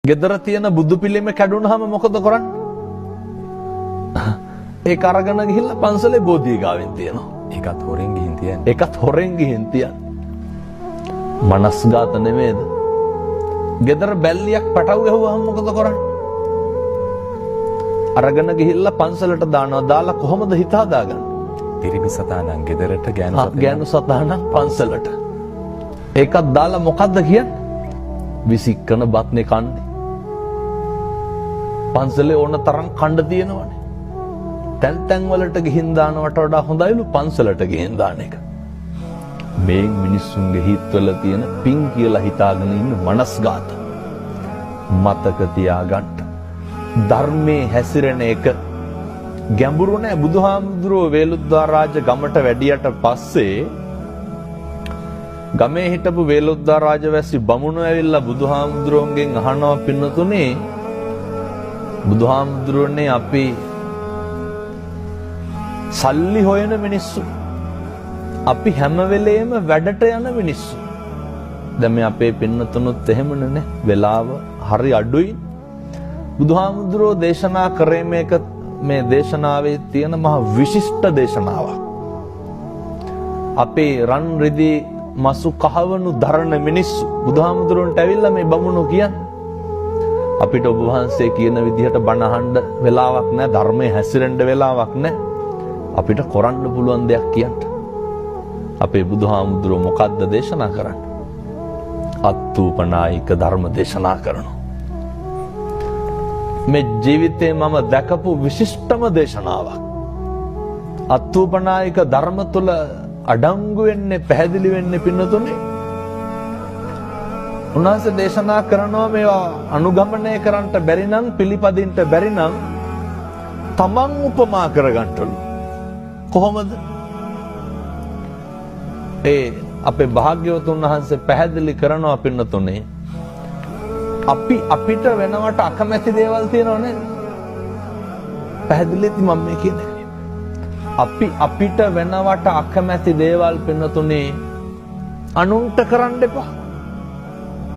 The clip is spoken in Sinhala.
ගෙදර තියෙන බුදු පිළිම කැඩුනහම මොකද කරන්නේ? ඒක අරගෙන ගිහිල්ලා පන්සලේ බෝධිය ගාවෙන් තියනවා. ඒකත් හොරෙන් ගිහින් තියන්නේ. ඒකත් හොරෙන් ගිහින් තියන්නේ. මනස්ගත නෙමෙයිද? ගෙදර බැල්ලියක් පැටව ගැහුවහම මොකද කරන්නේ? අරගෙන ගිහිල්ලා පන්සලට දානවා. දාලා කොහොමද හිත හදාගන්නේ? පිරිමි සතානම් ගෙදරට ගෑනු සතානම් පන්සලට. ඒකත් දාලා මොකද්ද කියන්නේ? විසික්කන බත්නේ කන්නේ. පන්සලේ ඕන තරම් කණ්ඩ තියෙනවනේ. තැන් තැන් වලට ගිහින් දානවට වඩා හොඳයිලු පන්සලට ගිහින් දාන එක. මේ මිනිස්සුන්ගේ හිතවල තියෙන පිං කියලා හිතාගෙන ඉන්න මනස්ගත මතක තියාගන්න. ධර්මයේ හැසිරෙන එක ගැඹුරු නෑ. බුදුහාමුදුරුවෝ වේලුද්දාරාජ ගමට වැඩියට පස්සේ ගමේ හිටපු වේලුද්දාරාජ වැසි බමුණෝ ඇවිල්ලා බුදුහාමුදුරුවන්ගෙන් අහනවා පින්නතුනේ බුදුහාමුදුරුවනේ අපි සල්ලි හොයන මිනිස්සු. අපි හැම වෙලේම වැඩට යන මිනිස්සු. දැන් මේ අපේ පින්නතුනුත් එහෙමනේ නේ. වෙලාව හරි අඩුයි. බුදුහාමුදුරුවෝ දේශනා කරේ මේ දේශනාවේ තියෙන මහ විශිෂ්ට දේශනාවක්. අපේ රන් රිදී මසු කහවණු දරන මිනිස්සු බුදුහාමුදුරුවන්ට ඇවිල්ලා මේ බමුණෝ කියන්නේ අපිට ඔබ වහන්සේ කියන විදිහට බණ අහන්න වෙලාවක් නැහැ. ධර්මයේ හැසිරෙන්න වෙලාවක් නැහැ. අපිට කරන්න පුළුවන් දෙයක් කියන්න. අපේ බුදුහාමුදුරුවෝ මොකද්ද දේශනා කරන්නේ? අත්ූපනායික ධර්ම දේශනා කරනවා. මේ ජීවිතේ මම දැකපු විශිෂ්ටම දේශනාවක්. අත්ූපනායික ධර්ම තුල අඩංගු වෙන්නේ පැහැදිලි වෙන්නේ පින්නතුනේ. උන්වහන්සේ දේශනා කරනවා මේවා අනුගමනය කරන්න බැරි නම් පිළිපදින්න බැරි නම් තමන් උපමා කරගන්නලු. කොහොමද? අපේ භාග්‍යවතුන් වහන්සේ පැහැදිලි කරනවා පින්නතුනේ. අපිට වෙනවට අකමැති දේවල් තියෙනව නේද? පැහැදිලිද මම මේ කියන්නේ? අපිට වෙනවට අකමැති දේවල් පින්නතුනේ අනුන්ට කරන්න එපා.